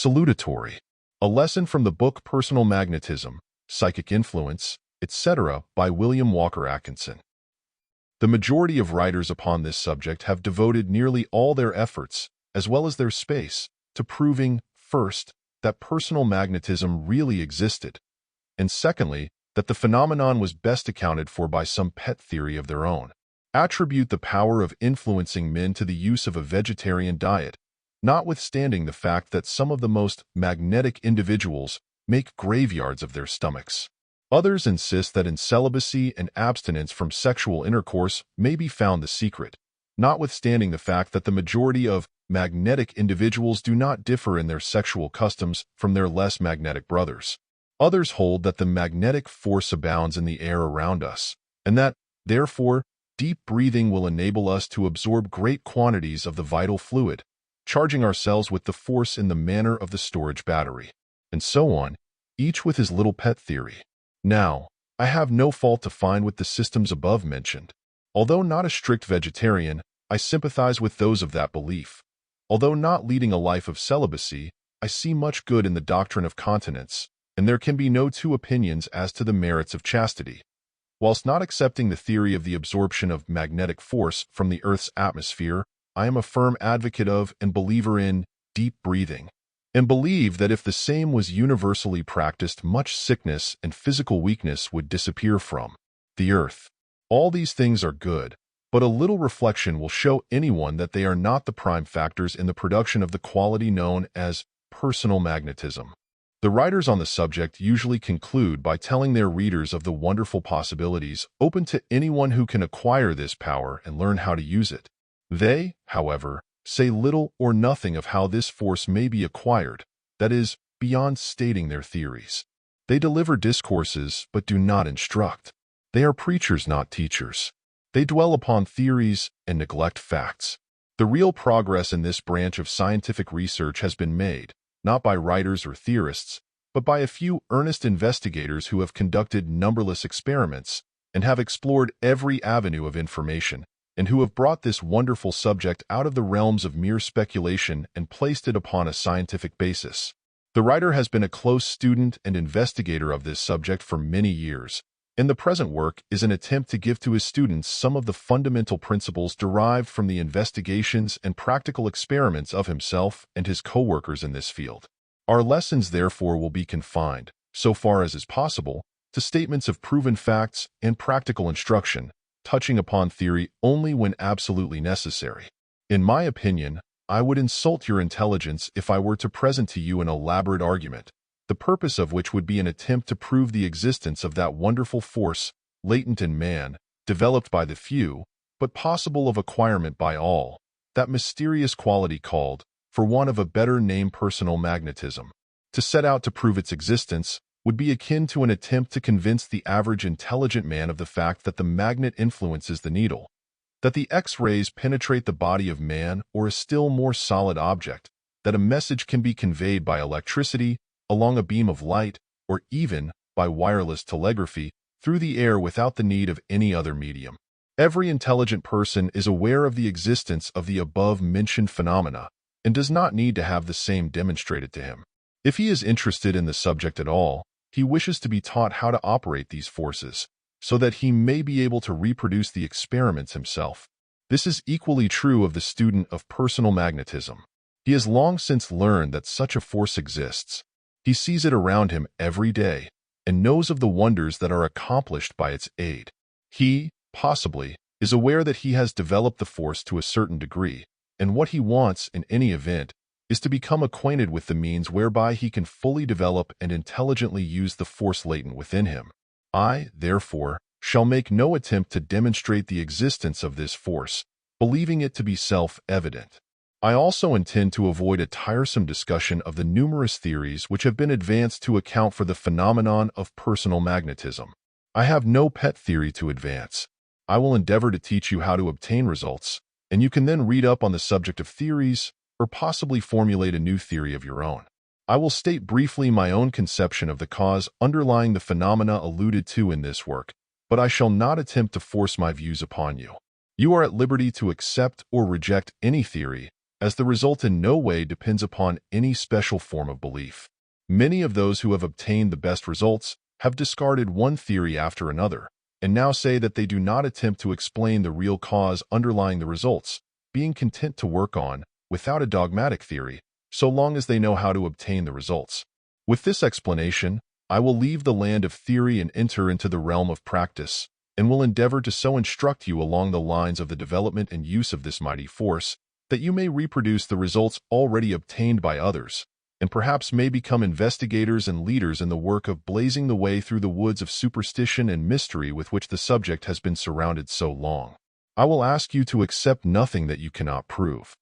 Salutatory. A lesson from the book Personal Magnetism, Psychic Influence, etc. by William Walker Atkinson. The majority of writers upon this subject have devoted nearly all their efforts, as well as their space, to proving, first, that personal magnetism really existed, and secondly, that the phenomenon was best accounted for by some pet theory of their own. Attribute the power of influencing men to the use of a vegetarian diet, notwithstanding the fact that some of the most magnetic individuals make graveyards of their stomachs. Others insist that in celibacy and abstinence from sexual intercourse may be found the secret, notwithstanding the fact that the majority of magnetic individuals do not differ in their sexual customs from their less magnetic brothers. Others hold that the magnetic force abounds in the air around us, and that, therefore, deep breathing will enable us to absorb great quantities of the vital fluid, charging ourselves with the force in the manner of the storage battery, and so on, each with his little pet theory. Now, I have no fault to find with the systems above mentioned. Although not a strict vegetarian, I sympathize with those of that belief. Although not leading a life of celibacy, I see much good in the doctrine of continence, and there can be no two opinions as to the merits of chastity. Whilst not accepting the theory of the absorption of magnetic force from the Earth's atmosphere, I am a firm advocate of and believer in deep breathing, and believe that if the same was universally practiced, much sickness and physical weakness would disappear from the Earth. All these things are good, but a little reflection will show anyone that they are not the prime factors in the production of the quality known as personal magnetism. The writers on the subject usually conclude by telling their readers of the wonderful possibilities open to anyone who can acquire this power and learn how to use it. They, however, say little or nothing of how this force may be acquired, that is, beyond stating their theories. They deliver discourses but do not instruct. They are preachers, not teachers. They dwell upon theories and neglect facts. The real progress in this branch of scientific research has been made, not by writers or theorists, but by a few earnest investigators who have conducted numberless experiments and have explored every avenue of information, and who have brought this wonderful subject out of the realms of mere speculation and placed it upon a scientific basis. The writer has been a close student and investigator of this subject for many years, and the present work is an attempt to give to his students some of the fundamental principles derived from the investigations and practical experiments of himself and his co-workers in this field. Our lessons, therefore, will be confined, so far as is possible, to statements of proven facts and practical instruction, touching upon theory only when absolutely necessary. In my opinion, I would insult your intelligence if I were to present to you an elaborate argument, the purpose of which would be an attempt to prove the existence of that wonderful force, latent in man, developed by the few, but possible of acquirement by all, that mysterious quality called, for want of a better name, personal magnetism. To set out to prove its existence would be akin to an attempt to convince the average intelligent man of the fact that the magnet influences the needle, that the X-rays penetrate the body of man or a still more solid object, that a message can be conveyed by electricity, along a beam of light, or even by wireless telegraphy through the air without the need of any other medium. Every intelligent person is aware of the existence of the above-mentioned phenomena and does not need to have the same demonstrated to him. If he is interested in the subject at all, he wishes to be taught how to operate these forces, so that he may be able to reproduce the experiments himself. This is equally true of the student of personal magnetism. He has long since learned that such a force exists. He sees it around him every day, and knows of the wonders that are accomplished by its aid. He, possibly, is aware that he has developed the force to a certain degree, and what he wants, in any event, is to become acquainted with the means whereby he can fully develop and intelligently use the force latent within him. I, therefore, shall make no attempt to demonstrate the existence of this force, believing it to be self-evident. I also intend to avoid a tiresome discussion of the numerous theories which have been advanced to account for the phenomenon of personal magnetism. I have no pet theory to advance. I will endeavor to teach you how to obtain results, and you can then read up on the subject of theories, or possibly formulate a new theory of your own. I will state briefly my own conception of the cause underlying the phenomena alluded to in this work, but I shall not attempt to force my views upon you. You are at liberty to accept or reject any theory, as the result in no way depends upon any special form of belief. Many of those who have obtained the best results have discarded one theory after another, and now say that they do not attempt to explain the real cause underlying the results, being content to work on, without a dogmatic theory, so long as they know how to obtain the results. With this explanation, I will leave the land of theory and enter into the realm of practice, and will endeavor to so instruct you along the lines of the development and use of this mighty force that you may reproduce the results already obtained by others, and perhaps may become investigators and leaders in the work of blazing the way through the woods of superstition and mystery with which the subject has been surrounded so long. I will ask you to accept nothing that you cannot prove.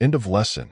End of lesson.